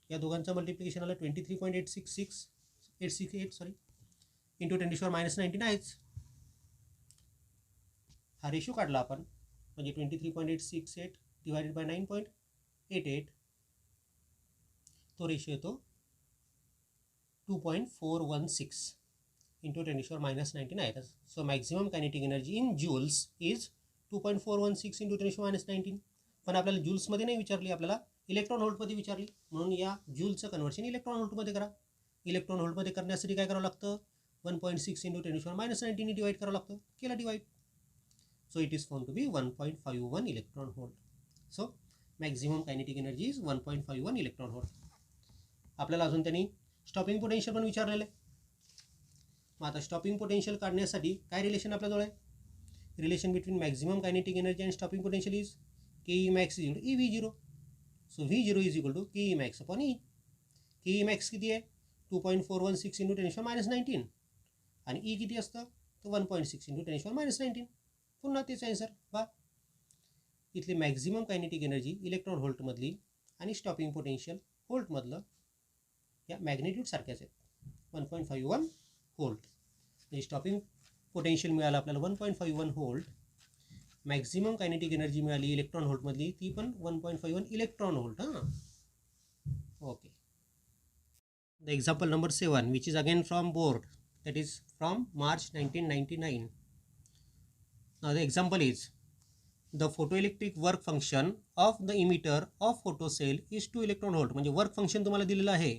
या दोघांचं मल्टिप्लिकेशन आलं 23.868 सॉरी इंटू 10⁻19 आहेच. हा रेशो काढला आपण, म्हणजे 23.868 डिवायडेड बाय 9.88, तो रेशो येतो 2.416 इंटू 10⁻19 आहे. So maximum kinetic energy in joules is 2.416 into 10⁻19. पण आपल्याला जूल्समध्ये नाही विचारली, आपल्याला इलेक्ट्रॉन व्होल्टमध्ये विचारली, म्हणून या जूलचं कन्वर्शन इलेक्ट्रॉन व्होल्टमध्ये करा. इलेक्ट्रॉन व्होल्टमध्ये करण्यासाठी काय करावं लागतं? 1.6 इंटू 10⁻19 डिवाइड करावं लागतं. केलं divide. So it is found to be 1.51 electron volt. So maximum kinetic energy is 1.51 electron volt. आपल्याला अजून त्यांनी स्टॉपिंग पोटेन्शियल पण विचारलेलं आहे. मग आता स्टॉपिंग पोटेन्शियल काढण्यासाठी काय रिलेशन आपल्याजवळ आहे? Relation between maximum kinetic energy and stopping potential is K max is e V zero. So V zero is equal to K max upon e. K max किती आहे? 2.416 इंटू 10⁻19, आणि ई किती असतं? तर 1.6 इंटू 10⁻19. पुन्हा तेच आन्सर. बा, इथली मॅक्झिमम कायनेटिक एनर्जी इलेक्ट्रॉन व्होल्टमधली आणि स्टॉपिंग पोटेन्शियल व्होल्टमधलं या मॅग्नेट्यूड सारख्याच आहेत, 1.51 व्होल्ट. म्हणजे स्टॉपिंग पोटेन्शियल मिळालं आपल्याला 1.51 व्होल्ट. मॅक्झिमम कायनेटिक एनर्जी मिळाली इलेक्ट्रॉन व्होल्टमधली, ती पण 1.51 इलेक्ट्रॉन व्होल्ट. हां, okay. The example number 7 which is again from board, that is from March 1999. Now the example is the photoelectric work function of the emitter of photocell is 2 electron volt. म्हणजे वर्क फंक्शन तुम्हाला दिलेलं आहे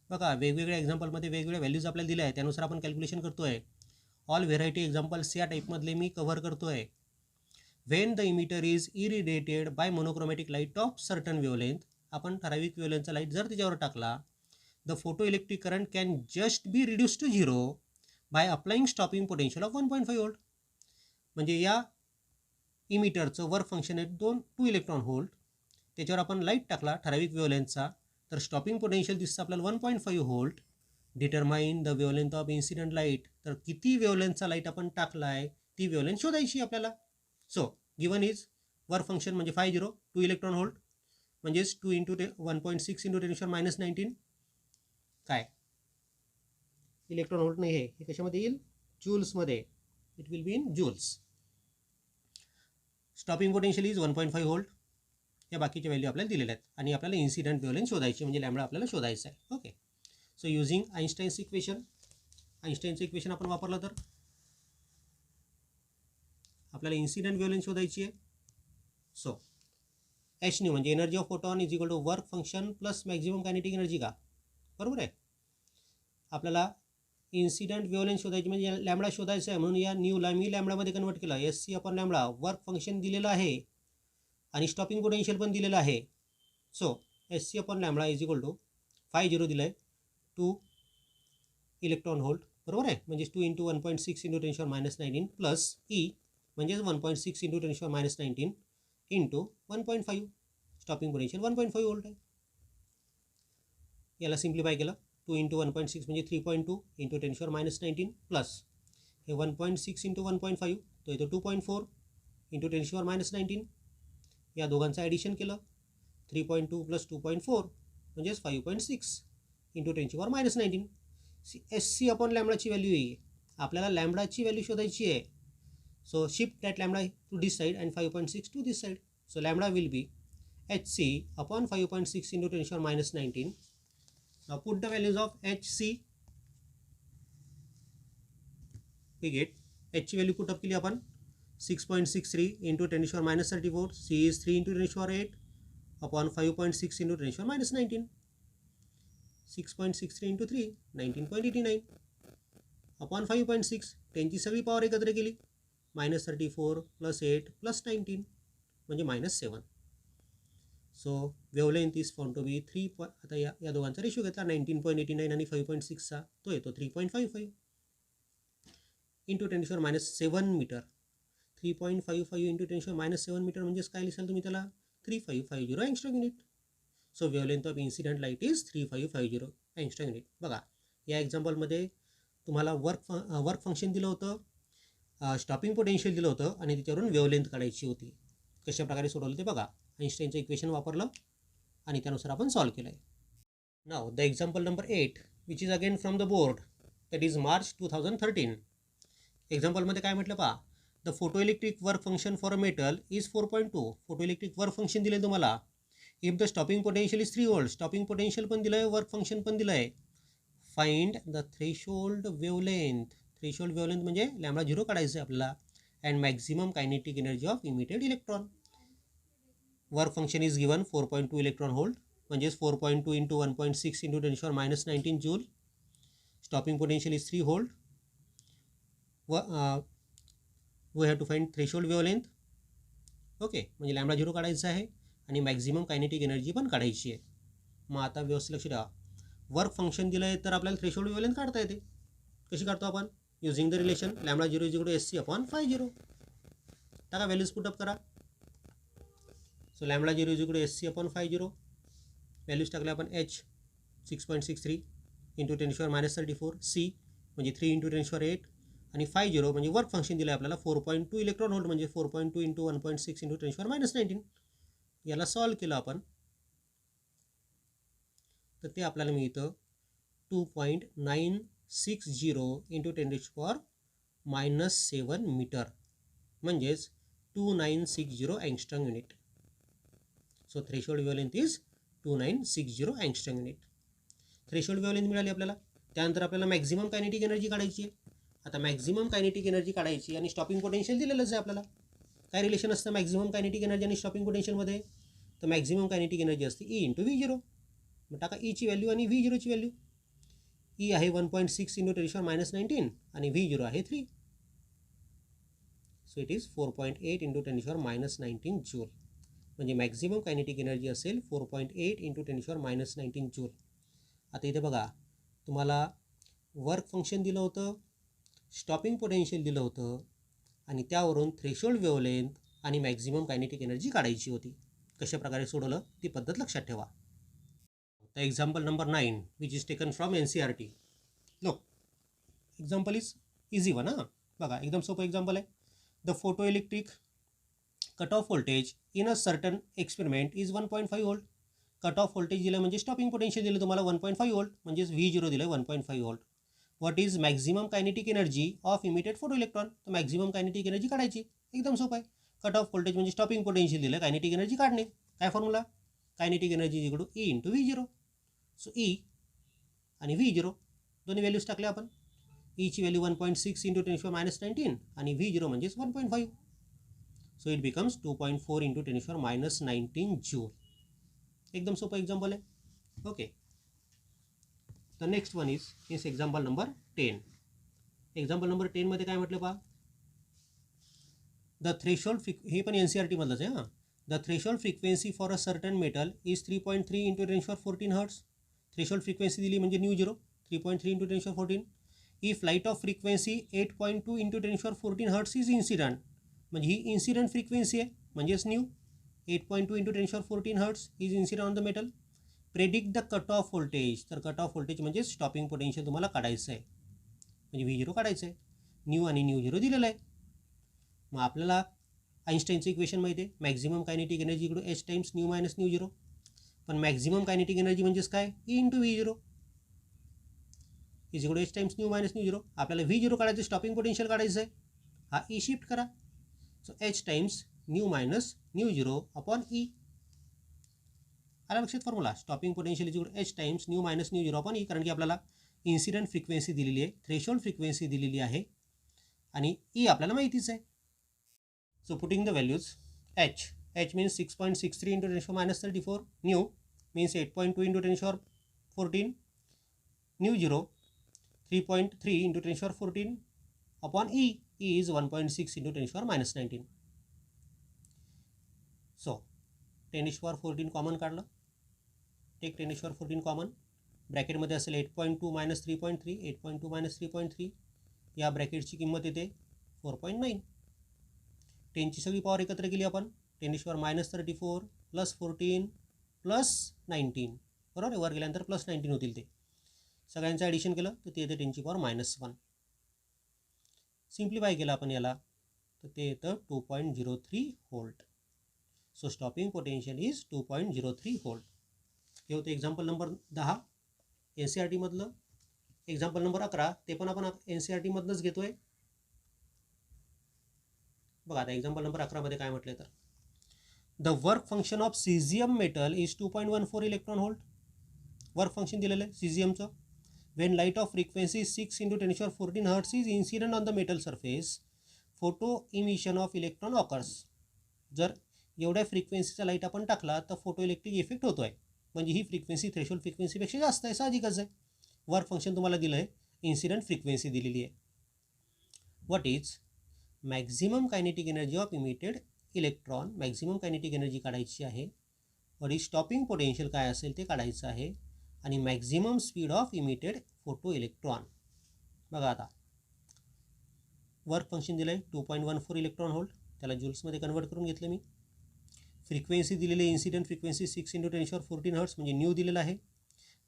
बघा, वेगवेगळ्या एक्झाम्पलमध्ये वेगवेगळ्या व्हॅल्यूज आपल्याला दिल्या आहेत, त्यानुसार आपण कॅल्क्युलेशन करतोय. ऑल व्हेरायटी एक्झाम्पल्स या टाईपमधले मी कव्हर करतोय. When the emitter is irradiated by monochromatic light of certain wavelength, आपण ठराविक वेवलेंथचा लाईट जर त्याच्यावर टाकला, the photoelectric current can just be reduced to 0 by applying stopping potential of 1.5 volt. म्हणजे या इमिटरचं वर्क फंक्शन आहे 2 इलेक्ट्रॉन व्होल्ट, त्याच्यावर आपण लाईट टाकला ठराविक वेवलेंथचा, तर स्टॉपिंग पोटेन्शियल दिसतं आपल्याला 1.5 volt. Determine the wavelength of incident light. तर किती वेवलेंथचा लाईट आपण टाकला आहे ती वेवलेंथ शोधायची आपल्याला. So given is work function म्हणजे 50 2 इलेक्ट्रॉन व्होल्ट म्हणजेच 2 इंटू 1.6 इंटू 10⁻19 काय इलेक्ट्रॉन व्होल्ट नाही, हे कशामध्ये येईल जूल्समध्ये. It will be in joules. Stopping potential is 1.5 volt. या बाकीच्या व्हॅल्यू आपल्याला दिलेल्या आहेत आणि आपल्याला इन्सिडेंट वेवलेंथ शोधायची म्हणजे लॅम्बडा आपल्याला शोधायचा आहे. Okay. So using Einstein's equation, आईन्स्टाईनचं इक्वेशन आपण वापरलं तर आपल्याला इन्सिडेंट वेवलेंथ शोधायची आहे. सो एच न्यू म्हणजे energy of photon is equal to work function plus maximum kinetic energy का, बरोबर आहे. आपल्याला इन्सिडेंट वेवलेंथ शोधायची म्हणजे लॅम्बडा शोधायचं आहे म्हणून या न्यूला मी लॅम्बडामध्ये कन्वर्ट केलं. S C upon lambda work function दिलेलं आहे आणि स्टॉपिंग पोटेन्शियल पण दिलेलं आहे. So S C upon lambda is equal to 50 दिलं आहे 2 इलेक्ट्रॉन व्होल्ट, बरोबर आहे. म्हणजे 2 इंटू 1.6 इंटू 10⁻19 प्लस ई म्हणजेच 1.6 into 10⁻19 into 1.5. Stopping potential 1.5 volt आहे. याला सिम्प्लिफाय केलं 2 इंटू 1.6 म्हणजे 3.2 इंटू 10⁻19 प्लस हे 1.6 इंटू 1.5 तो येतो 2.4 इंटू 10⁻19. या दोघांचं ॲडिशन केलं 3.2 प्लस 2.4 म्हणजेच 5.6 इंटू 10⁻19. एस सी अपॉन लॅम्बडाची व्हॅल्यू आहे. आपल्याला लॅम्बडाची व्हॅल्यू शोधायची आहे. So shift that lambda to this side and 5.6 to this side. So lambda will be h c upon 5.6 into 10⁻19. Now put the values of HC. We get H ची व्हॅल्यू पुट अप केली आपण 6.63 into 10⁻34. C is 3 into 10⁸ upon 5.6 into 10⁻19. 6.63 into 3 19.89 upon 5.6. त्यांची सगळी पॉवर एकत्र केली -34 प्लस 8 प्लस 19 म्हणजे -7. So wavelength is found to be 3. आता या दोघांचा रेशो घेतला 19.89 आणि 5.6चा तो येतो 3.55 इंटू 10⁻7 मीटर. 3.55 इंटू 10⁻7 मीटर म्हणजेच काय लिहाल तुम्ही त्याला 3550 angstrom unit. So wavelength of incident light is 3550 angstrom unit. बघा या एक्झाम्पलमध्ये तुम्हाला वर्क फंक्शन दिलं होतं, स्टॉपिंग पोटेन्शियल दिलं होतं आणि त्याच्यावरून वेवलेंथ काढायची होती. कशा प्रकारे सोडवलं ते बघा. आईन्स्टाईनचं इक्वेशन वापरलं आणि त्यानुसार आपण सॉल्व केलं आहे. नाव the example number 8 which is again from the board that is March 2013. एक्झाम्पलमध्ये काय म्हटलं पहा, the photo electric work function for a metal is 4.2. Photo electric work function दिलं आहे तुम्हाला. If the stopping potential is 3 volt. Stopping potential पण दिलं आहे, वर्क फंक्शन पण दिलं आहे. Find the threshold wavelength. Threshold wavelength म्हणजे लॅम्बडा 0 काढायचं आहे आपल्याला. And maximum kinetic energy of emitted electron. Work function is given 4.2 electron volt म्हणजेच 4.2 into 1.6 into 10⁻19 joule. Stopping potential is 3 volt. We have to find threshold wavelength. Okay, म्हणजे लॅम्बडा 0 काढायचं आहे आणि मॅक्झिमम कायनेटिक एनर्जी पण काढायची आहे. मग आता व्यवस्थित लक्ष द्या. वर्क फंक्शन दिलं आहे तर आपल्याला थ्रेशोल्ड वेवलेंथ काढता येते. कशी काढतो आपण? Using the relation lambda 0 is equal to S C upon 50. टाका व्हॅल्यूज पुटअप करा. So lambda 0 is equal to S C upon 50. Values टाकल्या आपण एच 6.63 इंटू 10⁻34. सी म्हणजे 3 इंटू 10⁸ आणि 50 म्हणजे वर्क फंक्शन दिलं आहे आपल्याला 4.2 इलेक्ट्रॉन व्होल्ट म्हणजे 4.2 इंटू 1.6 इंटू 10⁻19. याला सॉल्व केलं आपण तर ते आपल्याला मिळतं 2.960 इंटू 10⁻7 मीटर म्हणजेच 2960 angstrom unit. So threshold wavelength is 2960 angstrom unit. Threshold wavelength मिळाली आपल्याला. त्यानंतर आपल्याला मॅक्झिमम कायनेटिक एनर्जी काढायची आहे. आता मॅक्झिमम कायनेटिक एनर्जी काढायची आणि स्टॉपिंग पोटेन्शियल दिलेलंच आहे आपल्याला. काय रिलेशन असतं मॅक्झिमम कायनेटिक एनर्जी आणि स्टॉपिंग पोटेन्शियलमध्ये? तर मॅक्झिमम कायनेटिक एनर्जी असते ई इंटू V0. मग टाका ईची व्हॅल्यू आणि V0ची व्हॅल्यू. ई आहे 1.6 इंटू 10⁻19 आणि V0 आहे 3. So it is 4.8 into 10⁻19 joule. म्हणजे मॅक्झिमम कायनेटिक एनर्जी असेल 4.8 इंटू 10⁻19 जूल. आता इथे बघा तुम्हाला वर्क फंक्शन दिलं होतं, स्टॉपिंग पोटेन्शियल दिलं होतं आणि त्यावरून थ्रेशोल्ड वेवलेंथ आणि मॅक्झिमम कायनेटिक एनर्जी काढायची होती. कशा प्रकारे सोडवलं ती पद्धत लक्षात ठेवा. The example number 9 which is taken from NCERT. Look, example is easy one. बघा एकदम सोपं एक्झाम्पल आहे. The photo electric cut off voltage in a certain experiment is 1.5 volt. Cut off voltage दिलं म्हणजे स्टॉपिंग पोटेन्शियल दिलं तुम्हाला 1.5 वोल्ट, म्हणजेच V0 दिलं 1.5 volt. What is maximum kinetic energy of emitted photo electron. तर मॅक्झिमम कायनेटिक एनर्जी काढायची, एकदम सोपं आहे. कट ऑफ व्होल्टेज म्हणजे स्टॉपिंग पोटेन्शियल दिलं, कायनेटिक एनर्जी काढणे. काय formula? Kinetic energy equal to E into V0. सो E आणि V0 दोन्ही व्हॅल्यूज टाकले आपण. ईची व्हॅल्यू 1.6 इंटू 10⁻19 आणि V0 म्हणजेच 1.5. So it becomes 2.4 into 10⁻19 joule. एकदम सोपं एक्झाम्पल आहे. Okay, the next one is example number 10. Example number 10 मध्ये काय म्हटलं पहा. द थ्रेशोल्ड हे पण NCERT मधलंच आहे. The threshold frequency for a certain metal is 3.3 into 10⁻14 hertz. Threshold frequency दिली म्हणजे nu 3.3 into 10⁻14. If light of frequency 8.2 into 10⁻14 hertz is incident. म्हणजे ही इन्सिडंट फ्रिक्वेन्सी आहे, म्हणजेच nu. 8.2 into 10⁻14 hertz is incident on the metal. Predict the cut off voltage. तर कट ऑफ व्होल्टेज म्हणजे स्टॉपिंग पोटेन्शियल तुम्हाला काढायचं आहे, म्हणजे V0 काढायचं आहे. न्यू आणि न्यू0 दिलेलं आहे. मग आपल्याला आईन्स्टाईनचं इक्वेशन माहिती आहे, maximum kinetic energy equal to H times nu minus nu. पण मॅक्झिमम कायनेटिक एनर्जी म्हणजेच काय? E into V0 is equal to H times nu minus nu. आपल्याला V0 काढायचं, स्टॉपिंग पोटेन्शियल काढायचं आहे. हा E शिफ्ट करा. So H times nu minus nu upon E. आला लक्षात formula. Stopping potential is equal to H times nu minus nu upon E. कारण की आपल्याला इन्सिडेंट फ्रिक्वेन्सी दिलेली आहे, थ्रेशोल्ड फ्रिक्वेन्सी दिलेली आहे आणि E आपल्याला माहितीच आहे. So putting the values. H means 6.63 into 10⁻34. New means 8.2 into 10⁻14. न्यू0 3.3 into 10⁻14 upon E. E is 1.6 into 10⁻19. So 10⁻14 common काढलं. Take 10⁻14 common. ब्रॅकेटमध्ये असेल 8.2 मायनस 3.3. 8.2 मायनस 3.3 या ब्रॅकेटची किंमत येते 4.9. 10ची सगळी पॉवर एकत्र केली आपण. 10⁻34 प्लस 14 प्लस 19. बरोबर आहे. वर गेल्यानंतर प्लस 19 होतील. ते सगळ्यांचं ॲडिशन केलं तर ते येते 10⁻1. सिम्प्लिफाय केलं आपण याला तर ते येतं 2.03 volt. So stopping potential is 2.03 volt. हे होतं एक्झाम्पल नंबर 10 NCERT मधलं. एक्झाम्पल नंबर 11 ते पण आपण NCERT मधनंच घेतोय. बघा आता एक्झाम्पल नंबर 11 मध्ये काय म्हटलं तर, the work function of caesium metal is 2.14 electron volt. Work function दिलेलं आहे सीझियमचं. When light of frequency 6 into 10⁻14 hertz is incident on the metal surface, photo emission of electron occurs. जर एवढ्या फ्रिक्वेन्सीचा लाईट आपण टाकला तर फोटो इलेक्ट्रिक इफेक्ट होतो आहे, म्हणजे ही फ्रिक्वेन्सी थ्रेशोल्ड फ्रिक्वेन्सीपेक्षा जास्त आहे, साहजिकच आहे. वर्क फंक्शन तुम्हाला दिलं आहे, इन्सिडंट फ्रिक्वेन्सी दिलेली आहे. What is maximum kinetic energy of emitted electron. Maximum kinetic energy काढायची आहे. व्हॉट इज स्टॉपिंग पोटेन्शियल काय असेल ते काढायचं आहे. आणि maximum speed of emitted photo electron. बघा आता वर्क फंक्शन दिलं आहे 2.14 इलेक्ट्रॉन व्होल्ट. त्याला जूल्समध्ये कन्वर्ट करून घेतलं मी. फ्रिक्वेन्सी दिलेली आहे इन्सिडेंट फ्रिक्वेन्सी 6 इंटू 10⁻14 हर्ट्स म्हणजे न्यू दिलेला आहे.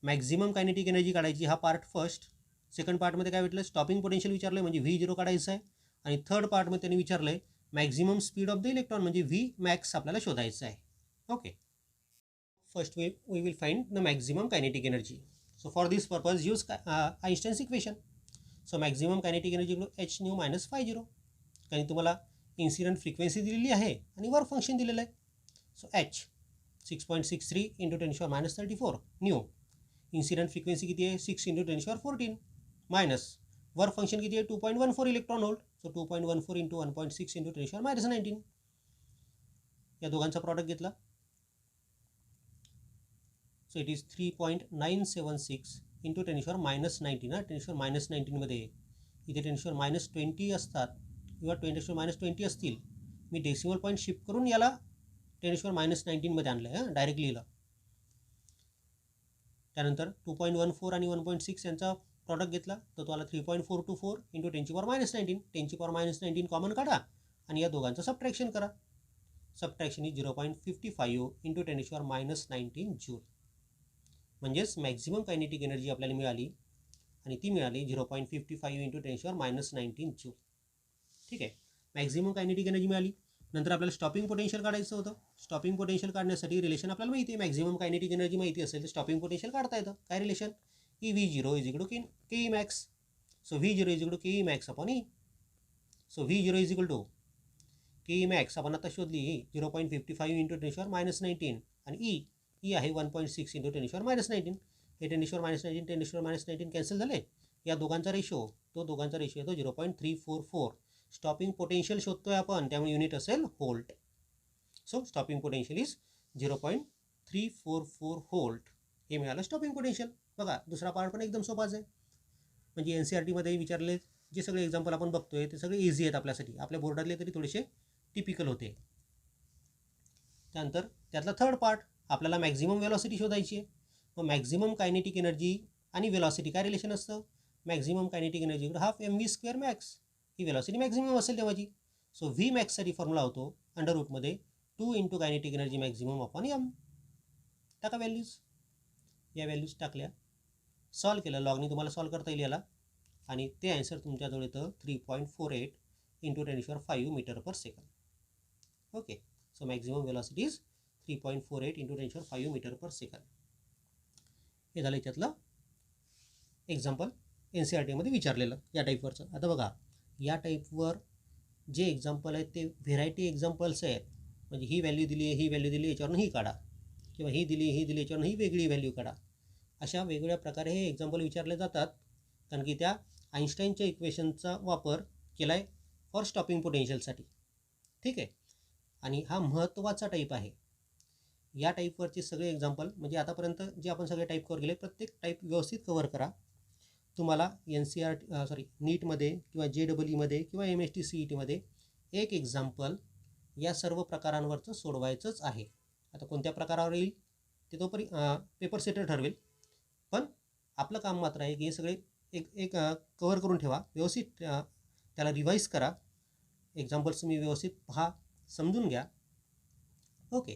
मॅक्झिमम कायनेटिक एनर्जी काढायची, हा पार्ट फर्स्ट. सेकंड पार्टमध्ये काय भेटलं, स्टॉपिंग पोटेन्शियल विचारलं आहे म्हणजे V0 काढायचं आहे. आणि थर्ड पार्टमध्ये त्यांनी विचारलं आहे maximum speed of the electron म्हणजे V मॅक्स आपल्याला शोधायचं आहे. Okay, first we will find the maximum kinetic energy. So for this purpose use Einstein's equation. So maximum kinetic energy equal to h nu minus phi 0. कारण तुम्हाला इन्सिडेंट फ्रिक्वेन्सी दिलेली आहे आणि वर्क फंक्शन दिलेलं आहे. So h 6.63 into 10⁻34 new. Incident frequency किती आहे 6 इंटू 10⁻14 मायनस वर्क फंक्शन किती आहे 2.14 electron volt. So 2.14 into 1.6 into 10⁻19 या दोघांचा प्रॉडक्ट घेतला. So it is 3.976 into 10⁻19. 10⁻19 मध्ये इथे 10⁻20 असतात किंवा 10⁻20 असतील. मी डेसिमल पॉईंट शिफ्ट करून याला 10⁻19 मध्ये आणलं आहे, डायरेक्टली लिहिलं. त्यानंतर 2.14 आणि 1.6 यांचा प्रॉडक्ट घेतला तर तो आला 3.424 इंटू 10⁻19. 10⁻19 कॉमन काढा आणि या दोघांचं सबट्रॅक्शन करा. Subtraction is 0.55 into 10⁻19 joule. म्हणजेच मॅक्झिमम कायनेटिक एनर्जी आपल्याला मिळाली आणि ती मिळाली 0.55 × 10⁻19 जूल. ठीक आहे. मॅक्झिमम कायनेटिक एनर्जी मिळाली. नंतर आपल्याला स्टॉपिंग पोटेन्शियल काढायचं होतं. स्टॉपिंग पोटेन्शियल काढण्यासाठी रिलेशन आपल्याला माहिती आहे. मॅक्झिमम कायनेटिक एनर्जी माहिती असेल तर स्टॉपिंग पोटेन्शियल काढता येतं. काय relation? V0 = Ke max. So V0 = Ke max upon E. So V0 = Ke max आपण आता शोधली 0.55 × 10⁻19 आणि E आहे 1.6 × 10⁻19. हे 10⁻19 10⁻19 कॅन्सल झाले. या दोघांचा रेशो येतो 0.344. स्टॉपिंग पोटेन्शियल शोधतोय आपण, त्यामुळे युनिट असेल volt. So stopping potential is 0.344 volt. हे मिळालं स्टॉपिंग पोटेन्शियल. बघा दुसरा पार्ट पण एकदम सोपाच आहे. म्हणजे NCERTमध्ये विचारले जे सगळे एक्झाम्पल आपण बघतोय ते सगळे इझी आहेत आपल्यासाठी. आपल्या बोर्डातले तरी थोडेसे टिपिकल होते. त्यानंतर त्यातला थर्ड पार्ट आपल्याला मॅक्झिमम वेलॉसिटी शोधायची आहे. मग मॅक्झिमम कायनेटिक एनर्जी आणि वेलॉसिटी काय रिलेशन असतं? Maximum kinetic energy ½ mv² max. ही वेलॉसिटी मॅक्झिमम असेल तेव्हाची. सो व्ही मॅक्ससाठी फॉर्म्युला होतो √2 × kinetic energy maximum upon m. टाका व्हॅल्यूज. या व्हॅल्यूज टाकल्या, सॉल्व केलं. लॉगनी तुम्हाला सॉल्व करता येईल याला आणि ते आन्सर तुमच्याजवळ येतं 3.48 × 10⁵ metre per second. Okay. So maximum velocity is 3.48 × 10⁵ metre per second. हे झालं याच्यातलं एक्झाम्पल NCERTमध्ये विचारलेलं या टाईपवरचं. आता बघा या टाईपवर जे एक्झाम्पल आहेत ते व्हेरायटी एक्झाम्पल्स आहेत. म्हणजे ही व्हॅल्यू दिली आहे, ही व्हॅल्यू दिली, याच्यावरून ही काढा, किंवा ही दिली याच्यावरून ही वेगळी व्हॅल्यू काढा. अशा वेगवेगळ्या प्रकारे हे एक्झाम्पल विचारले जातात, कारण की त्या आईन्स्टाईनच्या इक्वेशनचा वापर केला आहे फॉर स्टॉपिंग पोटेन्शियलसाठी. ठीक आहे. आणि हा महत्त्वाचा टाईप आहे. या टाईपवरचे सगळे एक्झाम्पल म्हणजे आतापर्यंत जे आपण सगळे टाईप कव्हर केले प्रत्येक टाईप व्यवस्थित कव्हर करा. तुम्हाला नीटमध्ये किंवा JEEमध्ये किंवा MST CETमध्ये एक एक्झाम्पल या सर्व प्रकारांवरचं सोडवायचंच आहे. आता कोणत्या प्रकारावर येईल ते तो पेपर सेटर ठरवेल, पण आपलं काम मात्र आहे की हे सगळे एक कव्हर करून ठेवा, व्यवस्थित त्याला रिवाईज करा, एक्झाम्पल्स तुम्ही व्यवस्थित पहा, समजून घ्या. ओके.